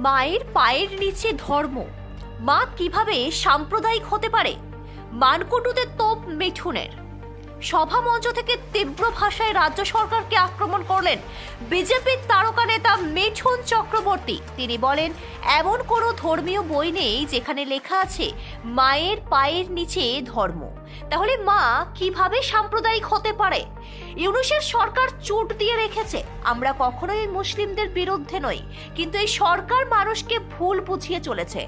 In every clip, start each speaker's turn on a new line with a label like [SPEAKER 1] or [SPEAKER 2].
[SPEAKER 1] মায়ের পায়ের নিচে ধর্ম, মা কিভাবে সাম্প্রদায়িক হতে পারে? মানকুটুতে তোপ মিঠুনের। সভামঞ্চ থেকে তীব্র ভাষায় রাজ্য সরকারকে আক্রমণ করলেন বিজেপির তারকা নেতা মিঠুন চক্রবর্তী। তিনি বলেন, এমন কোনো ধর্মীয় বই নেই যেখানে লেখা আছে মায়ের পায়ের নিচে ধর্ম। তাহলে মা কিভাবে সাম্প্রদায়িক হতে পারে? ইউনূসের সরকার চুট দিয়ে রেখেছে, আমরা কখনোই মুসলিমদের বিরুদ্ধে নই, কিন্তু এই সরকার মানুষকে ভুল বুঝিয়ে চলেছে।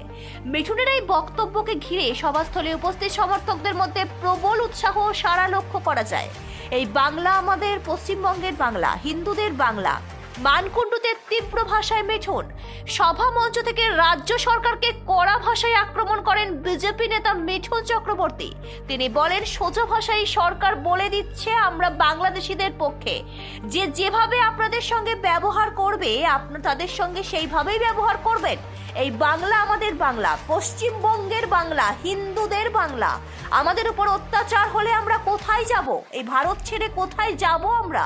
[SPEAKER 1] মিঠুনের এই বক্তব্যকে ঘিরে সভাস্থলে উপস্থিত সমর্থকদের মধ্যে প্রবল উৎসাহ ও সাড়া লক্ষ্য করা যায়। এই বাংলা আমাদের, পশ্চিমবঙ্গের বাংলা, হিন্দুদের বাংলা। মানকুণ্ডুতে তীব্র ভাষায় মিঠুন। সভা মঞ্চ থেকে রাজ্য সরকারকে কড়া ভাষায় আক্রমণ করেন বিজেপি নেতা মিঠুন চক্রবর্তী। তিনি বলেন, সোজা ভাষায় সরকার বলে দিচ্ছে আমরা বাংলাদেশিদের পক্ষে, যে যেভাবে আপনাদের সঙ্গে ব্যবহার করবে আপনারা তাদের সঙ্গে সেইভাবেই ব্যবহার করবেন। এই বাংলা আমাদের বাংলা, পশ্চিমবঙ্গের বাংলা, হিন্দুদের বাংলা। আমাদের উপর অত্যাচার হলে আমরা কোথায় যাব? এই ভারত ছেড়ে কোথায় যাব আমরা?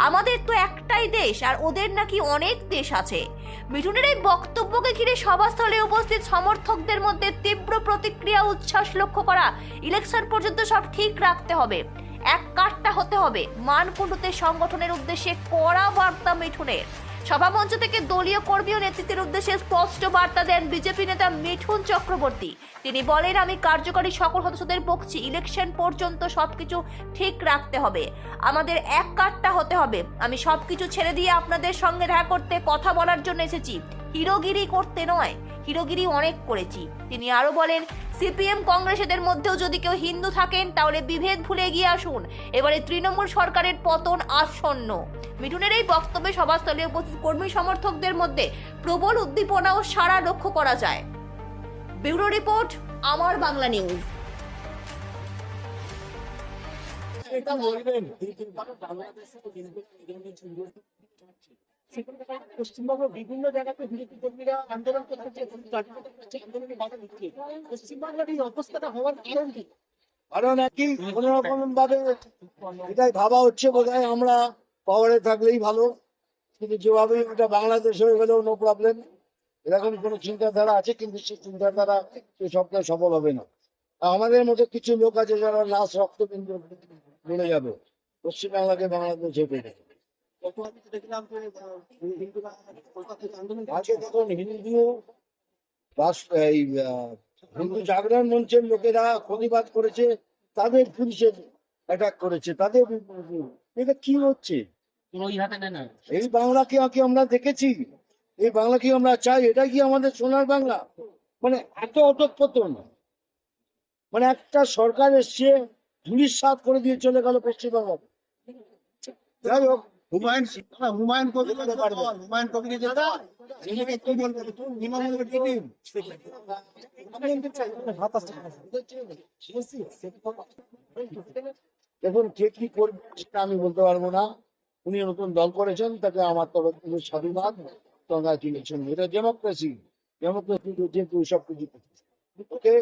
[SPEAKER 1] আমাদের তো একটাই দেশ, আর ওদের নাকি অনেক দেশ আছে। মিঠুনের এই বক্তব্যকে ঘিরে সভাস্থলে উপস্থিত সমর্থকদের মধ্যে তীব্র প্রতিক্রিয়া, উচ্ছ্বাস লক্ষ্য করা। ইলেকশন পর্যন্ত সব ঠিক রাখতে হবে, এক কাট্টা হতে হবে। মানকুণ্ডুতে সংগঠনের উদ্দেশ্যে কড়া বার্তা মিঠুনের। সভামঞ্চ থেকে দলীয় কর্মী ও নেতৃত্বের উদ্দেশ্যে স্পষ্ট বার্তা দেন বিজেপি নেতা মিঠুন চক্রবর্তী। তিনি বলেন, আমি কার্যকরী সকল সদস্যদের বলছি, ইলেকশন পর্যন্ত সবকিছু ঠিক রাখতে হবে, আমাদের এক কাট্টা হতে হবে। আমি সবকিছু ছেড়ে দিয়ে আপনাদের সঙ্গে দেখা করতে, কথা বলার জন্য এসেছি, হিরোগিরি করতে নয়। হিরোগিরি অনেক করেছি। তিনি আরো বলেন, সিপিএম কংগ্রেস এদের মধ্যেও যদি কেউ হিন্দু থাকেন তাহলে বিভেদ ভুলে এগিয়ে আসুন, এবারে তৃণমূল সরকারের পতন আসন্ন। মিঠুনের এই বক্তব্যে সভাস্থলে উপস্থিত কর্মী সমর্থকদের মধ্যে প্রবল উদ্দীপনা ও সাড়া লক্ষ্য করা যায়। ব্যুরো রিপোর্ট, আমার বাংলা নিউজ।
[SPEAKER 2] পশ্চিমবঙ্গের বিভিন্ন জায়গাতে বিজেপি কর্মীরা আন্দোলন করছে, আন্দোলনে বাধা দিচ্ছে। পশ্চিমবাংলার এই অবস্থাটা হওয়ার কারণ কি?
[SPEAKER 3] কারণ একই কোন রকম ভাবে এটাই ভাবা হচ্ছে বোধহয় আমরা পাওয়ারে থাকলেই ভালো, কিন্তু যেভাবে এটা বাংলাদেশ হয়ে গেলেও নো প্রবলেম, এরকম কোনো চিন্তাধারা আছে, কিন্তু সেই চিন্তাধারা সবটাই সফল হবে না। আমাদের মতো কিছু লোক আছে যারা লাশ রক্তবিন্দু বলে যাবে, পশ্চিমবাংলাকে বাংলাদেশ হয়ে যাবে। আজকে তখন হিন্দু জাগরণ মঞ্চের লোকেরা প্রতিবাদ করেছে, তাদের পুলিশের অ্যাটাক করেছে, তাদের এটা কি হচ্ছে? এই বাংলাকে কি আমরা দেখেছি? এই বাংলা কি আমরা চাই? এটা কি আমাদের সোনার বাংলা? মানে এত অধঃপতন, মানে একটা সরকার এসছে ধুলিস্যাৎ করে দিয়ে চলে গেল পশ্চিমবঙ্গ। যাই হোক, হুমায়ুন কবির দেখুন কে কি করবে সেটা আমি বলতে পারবো না। উনি নতুন দল করেছেন, তাকে আমার তরফ থেকে সাধুবাদ, কংগ্রাচুলেশন। এটা ডেমোক্রেসি, ডেমোক্রেসি যেহেতু সবকিছু ওকে।